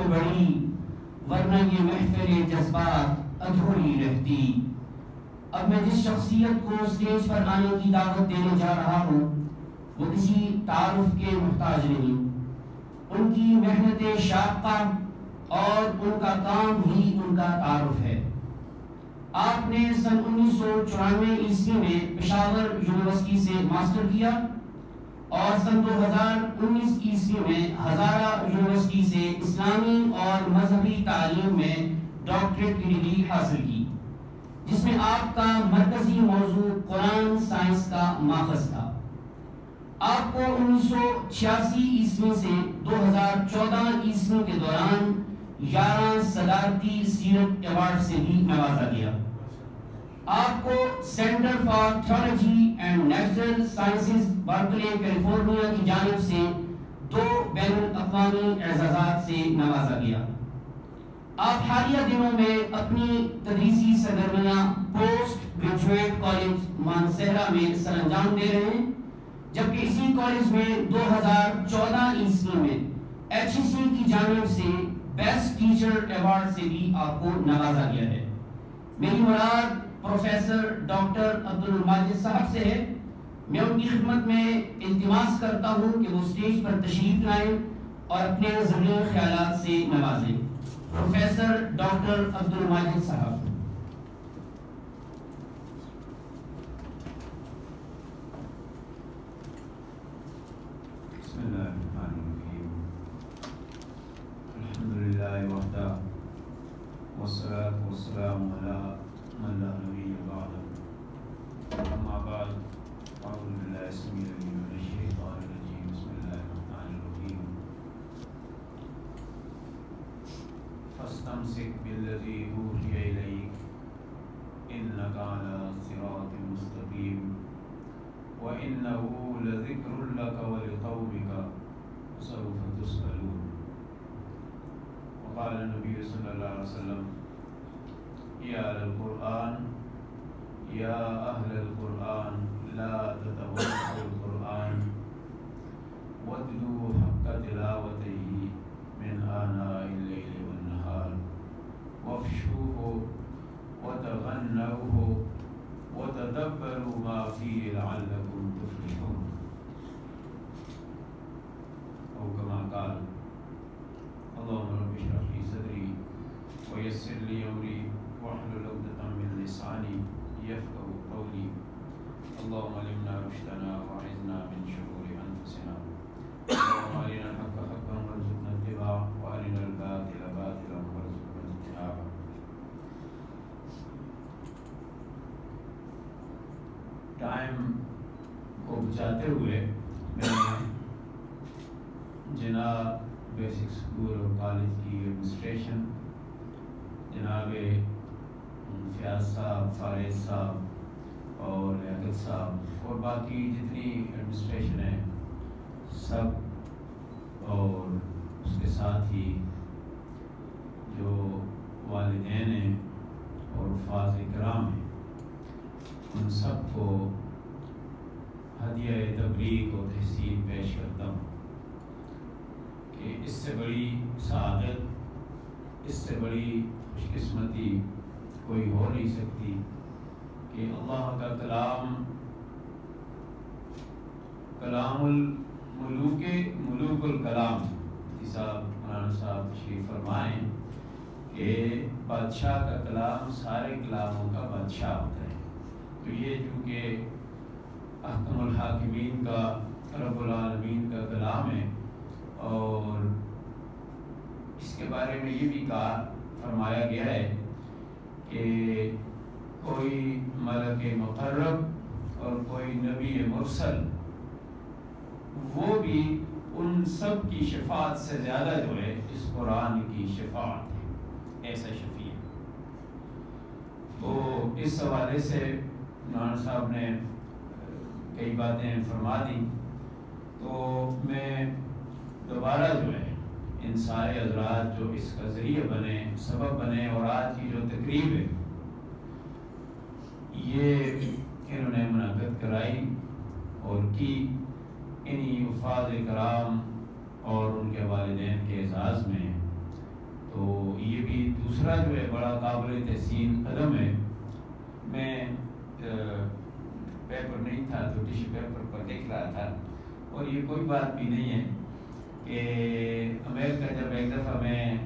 تو بڑی، ورنہ یہ محفل جذبات ادھوری رہتی۔ اب میں جس شخصیت کو اسٹیج پر آنے کی دعوت دینے جا رہا ہوں وہ کسی تعارف کے محتاج نہیں۔ ان کی محنت شاقہ اور ان کا کام ہی ان کا تعارف ہے۔ آپ نے سن 1994 عیسوی میں پشاور یونیورسٹی سے ماسٹر کیا اور سن 2019 عیسوی میں ہزارہ یونیورسٹی سے اسلامی اور مذہبی تعلیم میں ڈاکٹریٹ کی ڈگری حاصل کی، جس میں آپ کا مرکزی موضوع قرآن سائنس کا ماخذ تھا۔ آپ کو 1986 عیسوی سے 2014 عیسوی کے دوران 11 صدارتی سیرت ایوارڈ سے بھی نوازا گیا۔ آپ کو centre for theology and natural sciences Berkeley California کی جانب سے 2 بین الاقوامی اعزازات سے نوازا گیا۔ آپ حالیہ دنوں میں اپنی تدریسی سرگرمیاں پوسٹ گریجویٹ کالج مانسہرہ میں سر انجام دے رہے ہیں، جبکہ اسی کالج میں 2014 عیسوی میں HEC کی جانب سے بیسٹ ٹیچر ایوارڈ سے بھی آپ کو نوازا گیا ہے۔ میری مراد پروفیسر ڈاکٹر عبد الماجد صاحب سے ہے۔ میں ان کی خدمت میں التماس کرتا ہوں کہ وہ اسٹیج پر تشریف لائیں اور اپنے ذریعہ خیالات سے نوازیں۔ پروفیسر ڈاکٹر عبد الماجد صاحب۔ بسم اللہ الرحمن الرحیم، الحمدللہ وحدہ والصلاة والسلام علی من لا نبی بعدہ، اما بعد، اعوذ باللہ السمیع العلیم من الشیطان الرجیم، بسم اللہ الرحمن الرحیم۔ فاستمسک بالذی اوحی الیک انک علی صراط مستقیم وَإِنَّهُ لَذِكْرٌ لَكَ وَلِقَوْمِكَ وَسَوْفَ تُسْأَلُونَ۔ وقال النبی صلی اللہ علیہ وسلم یا اہل القرآن یا اہل القرآن لا تتوقعوا القرآن واتلوا حق تلاوته من آناء الليل والنهار وافشوه وتغنوه وتدبروا ما فيه لعلكم تفلحون، او كما قال اللهم رب اشرح لي صدري ويسر لي امري واحلل عقدة من لساني يفقهوا قولي، اللهم علمنا رشدنا واعذنا من شرور انفسنا، اللهم ارنا الحق حقا وارزقنا اتباعه وارنا الباطل باطلا وارزقنا اجتنابه۔ ٹائم کو بچاتے ہوئے میں جناب بیسک اسکول اور کالج کی ایڈمنسٹریشن، جناب فیاض صاحب، فارغ صاحب اور لیاقت صاحب اور باقی جتنی ایڈمنسٹریشن ہے سب، اور اس کے ساتھ ہی جو والدین ہیں اور حفاظ کرام ہیں، ان سب کو ہدیہ تبریک و تحسین پیش کرتا ہوں کہ اس سے بڑی سعادت، اس سے بڑی خوش قسمتی کوئی ہو نہیں سکتی کہ اللہ کا کلام الملوک ملوک الکلام، صاحب مولانا صاحب تشریف فرمائیں کہ بادشاہ کا کلام سارے کلاموں کا بادشاہ ہوتا ہے۔ تو یہ چونکہ احکم الحاکمین کا، رب العالمین کا کلام ہے، اور اس کے بارے میں یہ بھی کہا فرمایا گیا ہے کہ کوئی ملک مقرب اور کوئی نبی مرسل، وہ بھی ان سب کی شفاعت سے زیادہ جو ہے اس قرآن کی شفاعت ہے، ایسا شفیع۔ تو اس حوالے سے مولانا صاحب نے کئی باتیں فرما دی، تو میں دوبارہ جو ہے ان سارے حضرات جو اس کا ذریعہ بنے، سبب بنے، اور آج کی جو تقریب ہے یہ انہوں نے منعقد کرائی اور کی، انہی حفاظ کرام اور ان کے والدین کے اعزاز میں دوسرا جو ہے بڑا قابل تحسین قدم ہے، میں پیپر نہیں تھا تو ٹیشو پیپر پر دیکھ رہا تھا، اور یہ کوئی بات بھی نہیں ہے کہ امریکہ جب ایک دفعہ میں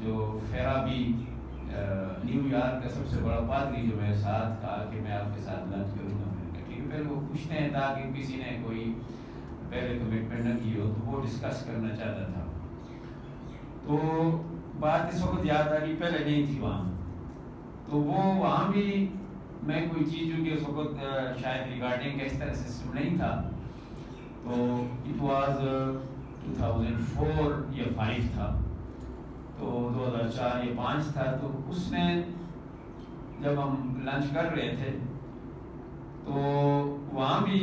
جو فیرابی نیو یارک کا سب سے بڑا پادری جو میرے ساتھ کہا کہ میں آپ کے ساتھ لنچ کروں گا، میں نے کہا ٹھیک ہے، پہلے وہ پوچھتے ہیں تاکہ کسی نے کوئی پہلے کمٹمنٹ نہ کی ہو تو وہ ڈسکس کرنا چاہتا تھا، تو بات اس وقت یاد آ گئی، پہلے نہیں تھی وہاں، تو وہ وہاں بھی میں کوئی چیز جو کہ اس وقت شاید ریگارڈنگ اس طرح سسٹم نہیں تھا، تو اٹ واز 2004 یا 5 تھا، تو 2004 یا 5 تھا، تو اس نے جب ہم لنچ کر رہے تھے تو وہاں بھی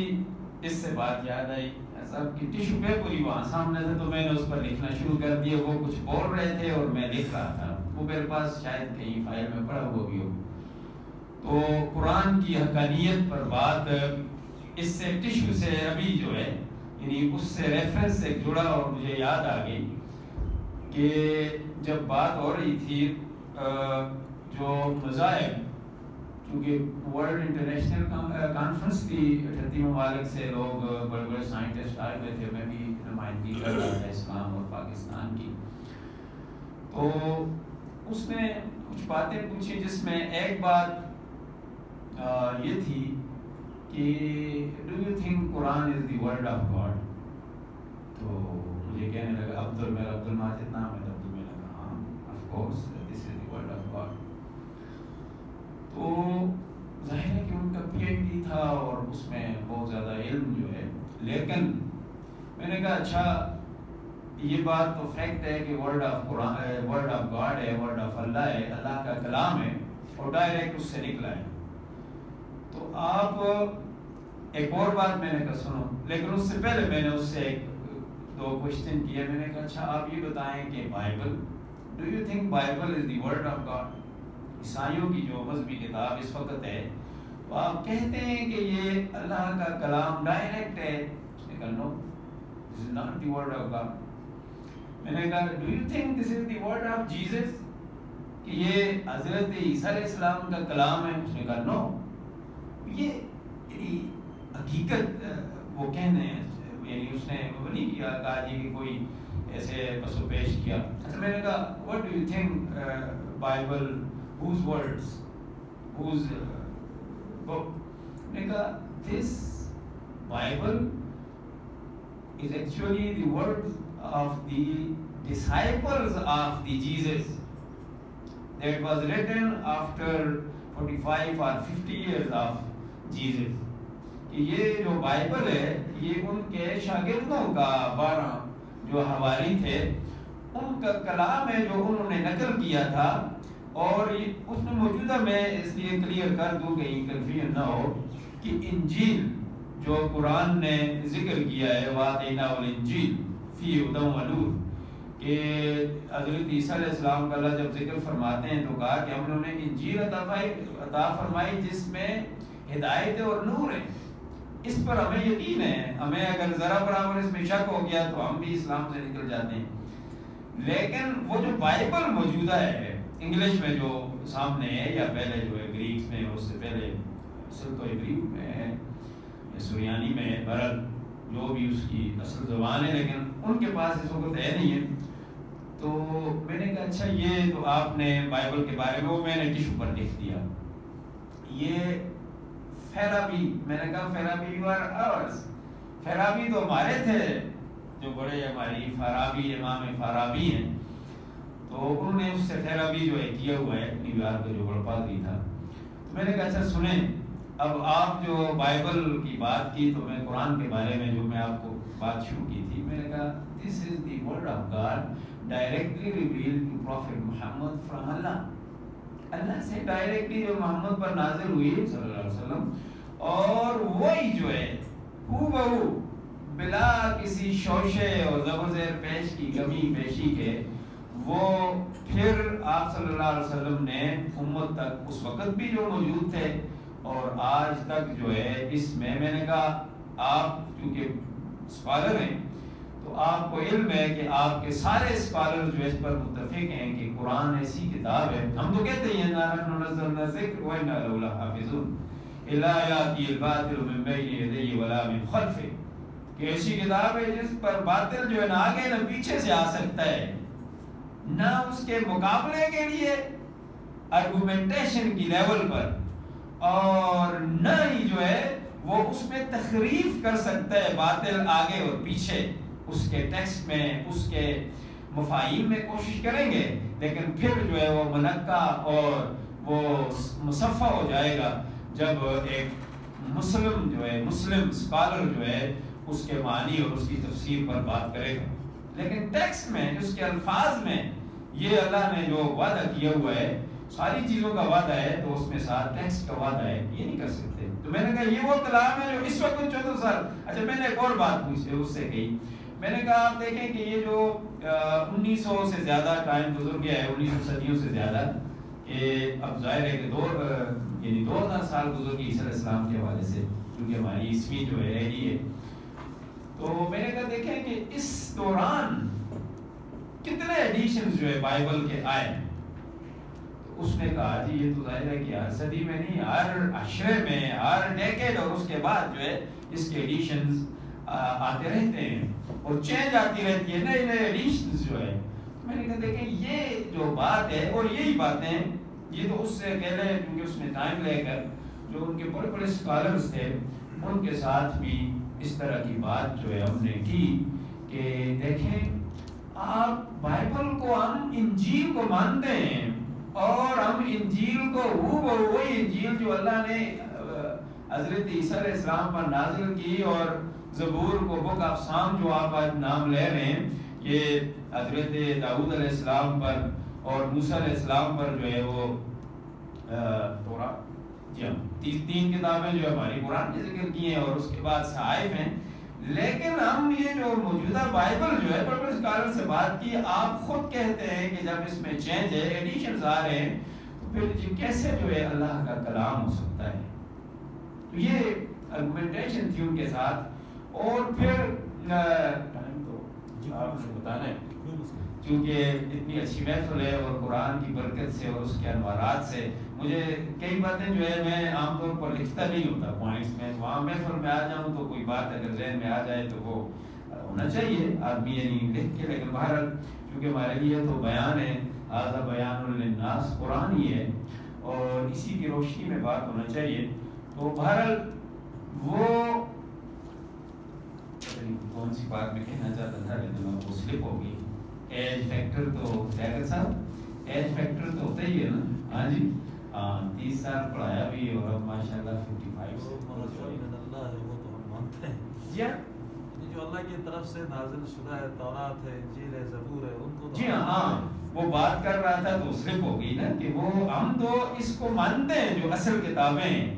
اس سے بات یاد آئی، صاحب کی ٹیشو پیپر ہی وہاں سامنے تھا، تو میں نے اس پر لکھنا شروع کر دیا، وہ کچھ بول رہے تھے اور میں لکھ رہا تھا، وہ میرے پاس شاید کہیں فائل میں پڑا ہوا بھی ہو، تو قرآن کی حقانیت پر بات اس سے ٹیشو سے ابھی جو ہے یعنی اس سے ریفرنس سے جڑا، اور مجھے یاد آ گئی کہ جب بات ہو رہی تھی جو مذاہب، کیونکہ ورلڈ انٹرنیشنل کانفرنس تھی 38 ممالک سے لوگ بڑے بڑے سائنٹسٹ آئے ہوئے تھے، میں بھی نمائندگی کر رہا تھا اسلام اور پاکستان کی، تو اس نے کچھ باتیں پوچھی جس میں ایک بات یہ تھی کہ do you think Quran is the word of God? تو مجھے کہنے لگا میرا عبد الماجد نام ہے، عبد میں نے کہا ہاں of course this is the word of God, تو ظاہر ہے کہ ان کا پی ایچ ڈی تھا اور اس میں بہت زیادہ علم جو ہے، لیکن میں نے کہا اچھا یہ بات تو فیکٹ ہے کہ word of Quran word of God ہے، ورڈ آف اللہ ہے، اللہ کا کلام ہے اور ڈائریکٹ اس سے نکلا ہے، تو آپ ایک اور بات میں نے کہا سنو، لیکن اس سے پہلے میں نے اس سے ایک دو کوشچن کیا، میں نے کہا اچھا آپ یہ بتائیں کہ Bible, do you think Bible is the word of God? عیسائیوں کی جو مذہبی کتاب اس وقت ہے، تو آپ کہتے ہیں کہ یہ اللہ کا کلام ڈائریکٹ ہے؟ اس نے کہا no, this is not the word of God. میں نے کہا do you think this is the word of Jesus, کہ یہ حضرت عیسیٰ علیہ السلام کا کلام ہے؟ اس نے کہا نو۔ یہ حقیقت وہ کہنے ہیں، یعنی اس نے وہ نہیں کیا کہا جی کہ کوئی ایسے پس و پیش کیا۔ اچھا میں نے کہا what do you think Bible whose words whose book؟ میں نے کہا this Bible is actually the words of the disciples of the Jesus that was written after 45 or 50 years of Jesus، کہ یہ جو بائبل ہے یہ ان کے شاگردوں کا 12 جو حواری تھے ان کا کلام ہے جو انہوں نے نقل کیا تھا، اور اس میں موجودہ میں اس لیے کلیئر کر دوں کہ کنفیوژن نہ ہو کہ انجیل جو قرآن نے ذکر کیا ہے وَآتَيْنَاهُ الْإِنْجِيلَ فِيهِ هُدًى وَنُورٌ، کہ حضرت عیسیٰ علیہ السلام کا اللہ جب ذکر فرماتے ہیں تو کہا کہ ہم نے انجیل عطا فرمائی جس میں ہدایت اور نور ہے، اس پر ہمیں یقین ہے، ہمیں اگر ذرا برابر اس میں شک ہو گیا تو ہم بھی اسلام سے نکل جاتے ہیں۔ لیکن وہ جو بائبل موجودہ ہے انگلش میں جو سامنے ہے یا پہلے جو ہے گریک میں، اس سے پہلے اصل تو گریک میں ہے یا سریانی میں ہے، برل جو بھی اس کی اصل زبان ہے، لیکن ان کے پاس اس وقت ہے نہیں ہے، تو میں نے کہا اچھا یہ تو آپ نے بائبل کے بارے میں وہ میں نے ٹیشو پر لکھ دیا، یہ فیرابی، میں نے کہا فیرابی یو آر آورز، فیرابی تو ہمارے تھے جو بڑے ہماری فارابی امام فارابی ہیں، تو انہوں نے اس سے فیرابی جو ہے کیا ہوا ہے، نیو یارک کا جو بڑا پادری تھا، تو میں نے کہا اچھا سنیں اب آپ جو بائبل کی بات کی تو میں قرآن کے بارے میں جو میں آپ کو بات شروع کی تھی، میں نے کہا this is the word of God directly revealed to prophet Muhammad from Allah, Allah سے ڈائریکٹلی جو محمد پر نازل ہوئی صلی اللہ علیہ وسلم، اور وہی جو ہے ہو بہو بلا کسی شوشے اور زبر زیر پیش کی کمی بیشی کے وہ پھر آپ صلی اللہ علیہ وسلم نے امت تک اس وقت بھی جو موجود تھے اور آج تک جو ہے اس میں نے کہا آپ کیونکہ اسکالر ہیں تو آپ کو علم ہے کہ آپ کے سارے اسکالر جو اس پر متفق ہیں کہ قرآن ایسی کتاب ہے، ہم تو کہتے ہیں نحن نزلنا الذکر وإنا لہ لحافظون الا یأتی الباطل من بین یدیہ ولا من خلفہ، کہ ایسی کتاب ہے جس پر باطل جو ہے نہ آگے نہ پیچھے سے آ سکتا ہے، نہ اس کے مقابلے کے لیے آرگومنٹیشن کی لیول پر، اور نہ ہی جو ہے وہ اس میں تخریف کر سکتا ہے باطل آگے اور پیچھے، اس کے ٹیکسٹ میں اس کے مفاہیم میں کوشش کریں گے، لیکن پھر جو ہے وہ منقع اور وہ مصفح ہو جائے گا جب ایک مسلم جو ہے، مسلم اسکالر جو ہے اس کے معنی اور اس کی تفسیر پر بات کرے گا۔ لیکن ٹیکسٹ میں اس کے الفاظ میں یہ اللہ نے جو وعدہ کیا ہوا ہے، ساری چیزوں کا وعدہ ہے، تو اس میں ساتھ ٹیکسٹ کا وعدہ ہے، یہ نہیں کر سکتے۔ تو میں نے کہا یہ وہ کلام ہے جو اس وقت 14 سال، اچھا میں نے ایک اور بات پوچھی اس سے کہی، میں نے کہا آپ دیکھیں کہ یہ جو 1900 سے زیادہ ٹائم گزر گیا ہے، 1900 صدیوں سے زیادہ، کہ اب ظاہر ہے کہ یعنی 2000 سال گزر گئی عیسی علیہ السلام کے حوالے سے، کیونکہ ہماری عیسوی جو ہے یہ ہے، تو میں نے کہا دیکھیں کہ اس دوران کتنے ایڈیشنز جو ہے بائبل کے آئے، تو اس نے کہا جی یہ تو ظاہر ہے کہ ہر صدی میں نہیں، ہر عشرے میں، ہر ڈیکیڈ اور اس کے بعد جو ہے اس کے ایڈیشنز آتے رہتے ہیں اور چینج آتی رہتی ہے، نئے نئے ایڈیشنز جو ہے۔ تو میں نے کہا دیکھیں یہ جو بات ہے، اور یہی باتیں یہ تو اس سے کہہ رہے ہیں کیونکہ اس میں ٹائم لے کر جو ان کے بڑے بڑے اسکالرز تھے ان کے ساتھ بھی اس طرح کی بات جو ہے ہم نے کی کہ دیکھیں آپ بائبل کو، ہم انجیل کو مانتے ہیں اور ہم انجیل کو وہی انجیل جو اللہ نے حضرت عیسیٰ علیہ السلام پر نازل کی، اور زبور کو، بک آف سام جو آپ آج نام لے رہے ہیں، یہ حضرت داؤد علیہ السلام پر اور موسیٰ علیہ السلام پر جو ہے وہ جی ہم 3 کتابیں جو ہماری قرآن کے ذکر کی ہیں اور اس کے بعد صحائف ہیں، لیکن ہم یہ جو موجودہ بائبل جو ہے بڑے بڑے اسکالر سے بات کی، آپ خود کہتے ہیں کہ جب اس میں چینج ہے، ایڈیشنز آ رہے ہیں، تو پھر کیسے جو ہے اللہ کا کلام ہو سکتا ہے؟ تو یہ آرگومنٹیشن تھی ان کے ساتھ، اور پھر ٹائم تو آپ نے بتانا ہے کیونکہ اتنی اچھی محفل ہے اور قرآن کی برکت سے اور اس کے انوارات سے مجھے کئی باتیں جو ہے میں عام طور پر لکھتا نہیں ہوتا پوائنٹس میں، وہاں محفل میں آ جاؤں تو کوئی بات اگر ذہن میں آ جائے تو وہ ہونا چاہیے آدمی یعنی لکھ کے، لیکن بہرحال کیونکہ ہمارے لیے تو بیان ہے، ھذا بیان للناس، قرآن ہی ہے اور اسی کی روشنی میں بات ہونا چاہیے۔ تو بہرحال وہ کون سی بات میں کہنا چاہتا تھا لیکن وہ سلپ ہو گئی۔ ایج فیکٹر تو ٹیگر صاحب، ایج فیکٹر تو ہوتا ہی ہے نا، ہاں جی، 30 سال پڑھایا بھی اور اب ماشاءاللہ 55 سے اللہ ہے، وہ تو ہم مانتے ہیں جی ہاں، جو اللہ کی طرف سے نازل شدہ ہے، تورات ہے، انجیل ہے، زبور ہے، ان کو جی ہاں وہ بات کر رہا تھا تو سلپ ہو گئی نا کہ وہ ہم تو اس کو مانتے ہیں جو اصل کتابیں ہیں،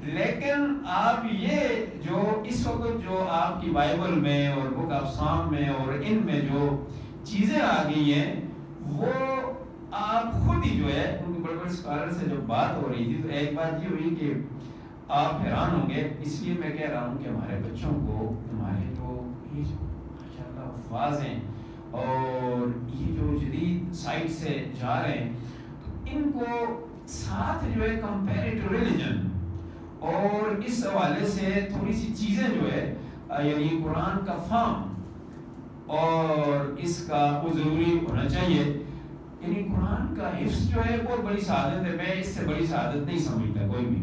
لیکن آپ یہ جو اس وقت جو آپ کی بائبل میں اور بک آف سام میں اور ان میں جو چیزیں آ گئی ہیں وہ آپ خود ہی جو ہے ان کے بڑے بڑے اسکالر سے جو بات ہو رہی تھی، تو ایک بات یہ ہوئی کہ آپ حیران ہوں گے، اس لیے میں کہہ رہا ہوں کہ ہمارے بچوں کو ہمارے جو ماشاءاللہ حفاظ ہیں اور یہ جو جدید سائٹ سے جا رہے ہیں، تو ان کو ساتھ جو ہے کمپیریٹو ریلیجن اور اس حوالے سے تھوڑی سی چیزیں جو ہے یعنی قرآن کا فہم اور اس کا وہ ضروری ہونا چاہیے، یعنی قرآن کا حفظ جو ہے بہت بڑی سعادت ہے، میں اس سے بڑی سعادت نہیں سمجھتا کوئی بھی،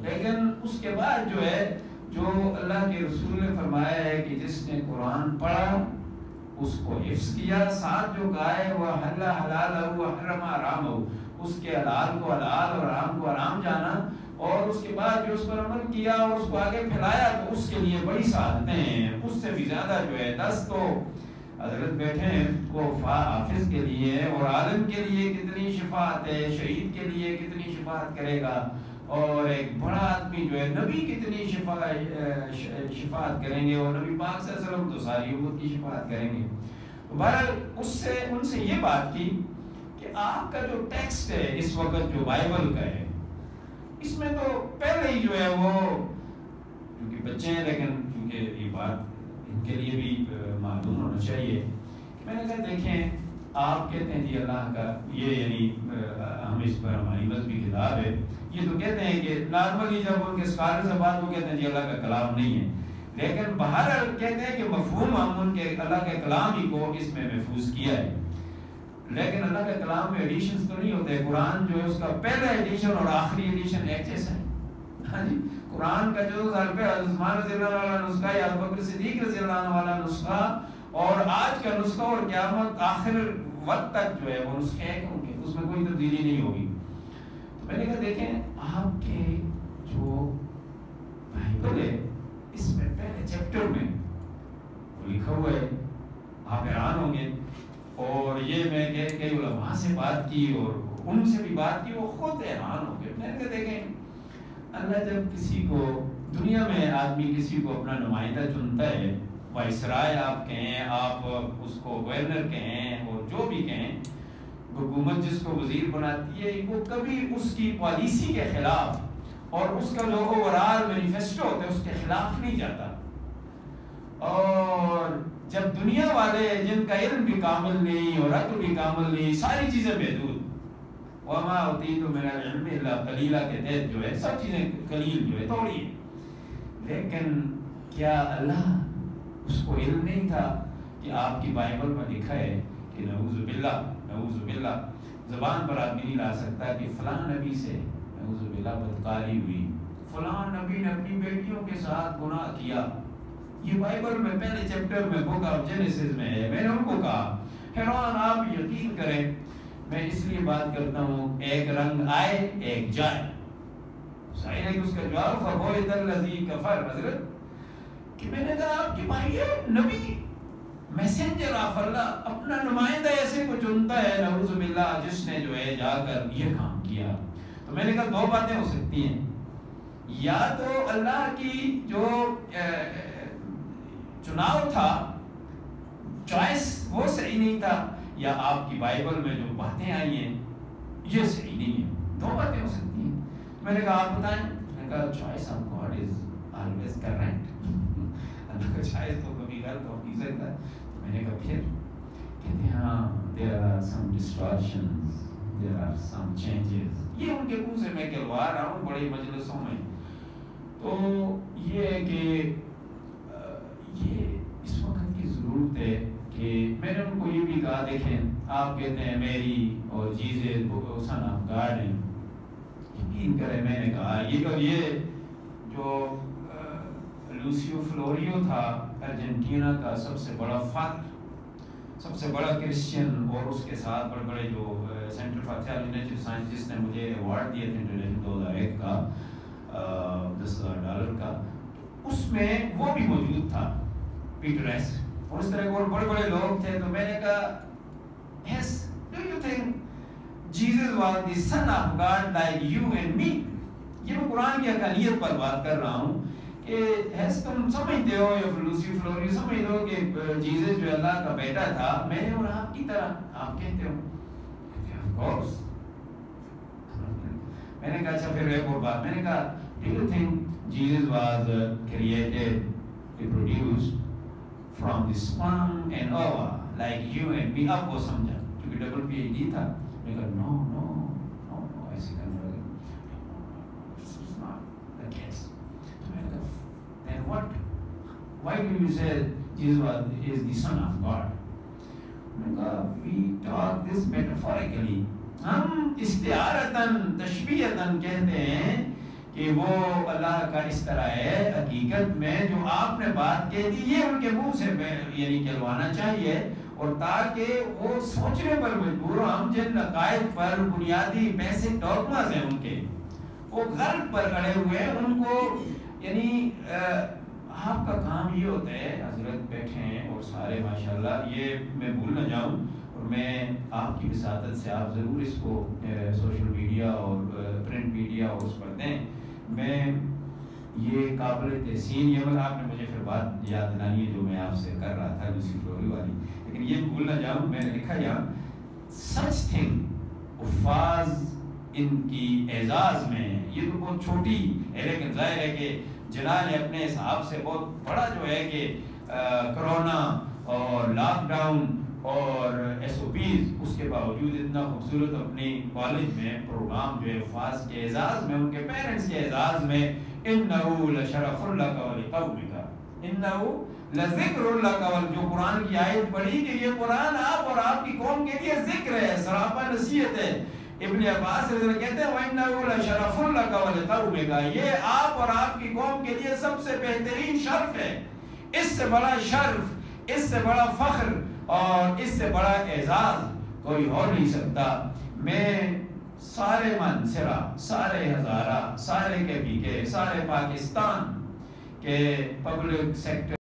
لیکن اس کے بعد جو ہے جو اللہ کے رسول نے فرمایا ہے کہ جس نے قرآن پڑھا اس کو حفظ کیا، ساتھ جو کہا ہے وہ حلال ہو حرم حرام ہو، اس کے حلال کو حلال اور حرام کو حرام جانا، اور اس کے بعد جو اس پر عمل کیا اور اس کو آگے پھیلایا، تو اس کے لیے بڑی سعادتیں ہیں، اس سے بھی زیادہ جو ہے 10 تو حضرت بیٹھے ہیں وہ حافظ کے لیے اور عالم کے لیے کتنی شفاعت ہے، شہید کے لیے کتنی شفاعت کرے گا، اور ایک بڑا آدمی جو ہے نبی کتنی شفاعت کریں گے، اور نبی پاک صلی اللہ علیہ وسلم تو ساری امت کی شفاعت کریں گے۔ تو بہرحال ان سے یہ بات کی کہ آپ کا جو ٹیکسٹ ہے اس وقت جو بائبل کا ہے، اس میں تو پہلے ہی جو ہے وہ کیونکہ بچے ہیں، لیکن کیونکہ یہ بات ان کے لیے بھی معلوم ہونا چاہیے. میں نے کہا دیکھیں آپ کہتے ہیں جی اللہ کا یہ یعنی ہم اس پر ہماری مذہبی کتاب ہے, یہ تو کہتے ہیں کہ نارملی جب ان کے اسکالر سے بات وہ کہتے ہیں جی اللہ کا کلام نہیں ہے, لیکن بہرحال کہتے ہیں کہ مفہوم ہم ان کے اللہ کے کلام ہی کو اس میں محفوظ کیا ہے. لیکن اللہ کے کلام میں ایڈیشنز تو نہیں ہوتے. قرآن جو ہے اس کا پہلا ایڈیشن اور آخری ایڈیشن ایک جیسا ہے. ہاں جی, قرآن کا جو عثمان رضی اللہ عنہ والا نسخہ یا ابوبکر صدیق رضی اللہ عنہ والا نسخہ اور آج کا نسخہ اور قیامت آخر وقت تک جو ہے وہ نسخے ایک ہوں گے, اس میں کوئی تبدیلی نہیں ہوگی. تو میں نے کہا دیکھیں آپ کے جو بائبل ہے اس میں پہلے چیپٹر میں وہ لکھا ہوا ہے, آپ حیران ہوں گے. اور یہ میں کئی علماء سے بات کی اور ان سے بھی بات کی, وہ خود حیران ہو گئے. میں نے کہا دیکھیں اللہ جب کسی کو دنیا میں آدمی کسی کو اپنا نمائندہ چنتا ہے, وائسرائے آپ کہیں, آپ اس کو گورنر کہیں اور جو بھی کہیں, حکومت جس کو وزیر بناتی ہے وہ کبھی اس کی پالیسی کے خلاف اور اس کا جو اوور آل مینیفیسٹو ہوتا ہے اس کے خلاف نہیں جاتا. اور جب دنیا والے جن کا علم بھی کامل نہیں اور عقل بھی کامل نہیں, ساری چیزیں محدود, وما اوتیتم من العلم الا قلیلا کے تحت جو ہے سب چیزیں قلیل جو ہے تھوڑی ہے, لیکن کیا اللہ اس کو علم نہیں تھا کہ آپ کی بائبل میں لکھا ہے کہ نعوذ باللہ زبان پر آدمی نہیں لا سکتا کہ فلاں نبی سے نعوذ باللہ بدکاری ہوئی, فلاں نبی نے اپنی بیٹیوں کے ساتھ گناہ کیا. یہ بائبل میں پہلے چیپٹر میں بک آف جینیسس میں ہے. میں نے ان کو کہا حیران آپ یقین کریں, میں اس لیے بات کرتا ہوں ایک رنگ آئے ایک جائے. ظاہر ہے کہ اس کا جواب فَبُعِثَ الَّذِي كَفَرَ حضرت, کہ میں نے کہا آپ کی بھائی ہے نبی میسنجر آف اللہ اپنا نمائندہ ایسے کو چنتا ہے نعوذ باللہ جس نے جو ہے جا کر یہ کام کیا. تو میں نے کہا دو باتیں ہو سکتی ہیں, یا تو اللہ کی جو چناؤ تھا چوائس وہ صحیح نہیں تھا, یا آپ کی بائبل میں جو باتیں آئی ہیں یہ صحیح نہیں ہے. دو باتیں ہو سکتی ہیں. میں نے کہا آپ بتائیں. میں نے کہا choice of God is always correct. Allah کا چوائس تو کبھی غلط ہو نہیں سکتا. میں نے کہا پھر کہتے ہیں ہاں there are some distortions, there are some changes. یہ ان کے منہ سے میں کہلوا رہا ہوں بڑی مجلسوں میں. تو یہ ہے کہ یہ اس وقت کی ضرورت ہے کہ میں نے ان کو یہ بھی کہا دیکھیں آپ کہتے ہیں میری اور جیزس سن آف گاڈ ہیں, یقین کریں میں نے کہا یہ جو لوسیو فلوریو تھا ارجنٹینا کا سب سے بڑا فادر, سب سے بڑا کرسچین, اور اس کے ساتھ بڑے بڑے جو centre for theology natural science جس نے مجھے ایوارڈ دیا تھا انٹرنیشنل 2001 کا $10,000 کا, اس میں وہ بھی موجود تھا پیٹر ایس, اور اس طرح اور بڑے بڑے لوگ تھے. تو میں نے کہا yes do you think Jesus was the son of God like you and me. یہ میں قرآن کی حقانیت پر بات کر رہا ہوں کہ ایس تم سمجھتے ہو یا لوسی فلوری سمجھتے ہو کہ جیزس جو اللہ کا بیٹا تھا میں نے اور آپ کی طرح, آپ کہتے ہو of course. میں نے کہا اچھا پھر ایک اور بات, میں نے کہا do you think Jesus was created, reproduced from the sperm and ova like you and me. اب وہ سمجھا کیونکہ ڈبل پی ایچ ڈی تھا. میں کہا no ایسی then what? Why do you say Jesus is the son of God? We talk this metaphorically. ہم استعارتاً تشبیہتاً کہتے ہیں کہ وہ اللہ کا اس طرح ہے. حقیقت میں جو آپ نے بات کہہ دی یہ ان کے منہ سے یعنی کہلوانا چاہیے, اور تاکہ وہ سوچنے پر مجبور ہو. ہم جن عقائد پر بنیادی بیسک ڈوگماز ہیں ان کے وہ غلط پر اڑے ہوئے ہیں, ان کو یعنی آپ کا کام یہ ہوتا ہے حضرت بیٹھے ہیں اور سارے ماشاءاللہ, یہ میں بھول نہ جاؤں اور میں آپ کی وساطت سے آپ ضرور اس کو سوشل میڈیا اور پرنٹ میڈیا اور اس پر دیں. میں یہ قابل تحسین یہ آپ نے مجھے پھر بات یاد دلانی ہے جو میں آپ سے کر رہا تھا لوسی فلوری والی, لیکن یہ بھول نہ جاؤں. میں نے لکھا یہاں سچ تھنگ الفاظ ان کی اعزاز میں, یہ تو بہت چھوٹی ہے لیکن ظاہر ہے کہ جلال نے اپنے حساب سے بہت بڑا جو ہے کہ کرونا اور لاک ڈاؤن اور ایس او پیز، اس کے باوجود اتنا خوبصورت اپنی کالج میں پروگرام جو ہے فاز کے اعزاز میں، ان کے پیرنٹس کے اعزاز میں اِنَّهُ لَشَرَفٌ لَكَ وَلِقَوْمِكَ اِنَّهُ لَذِكْرٌ لَكَ، جو قرآن کی آیت پڑھی کہ یہ قرآن آپ اور آپ کی قوم کے لیے ذکر ہے، سراپا نصیحت ہے۔ ابن عباس رضی اللہ کہتے ہیں وَإِنَّهُ لَشَرَفٌ لَكَ وَلِقَوْمِكَ، یہ آپ اور آپ کی قوم کے لیے سب سے بہترین شرف ہے۔ اس سے بڑا شرف، اس سے بڑا فخر اور اس سے بڑا اعزاز کوئی ہو نہیں سکتا۔ میں سارے منصرہ، سارے ہزارہ، سارے کے پی کے، سارے پاکستان کے پبلک سیکٹر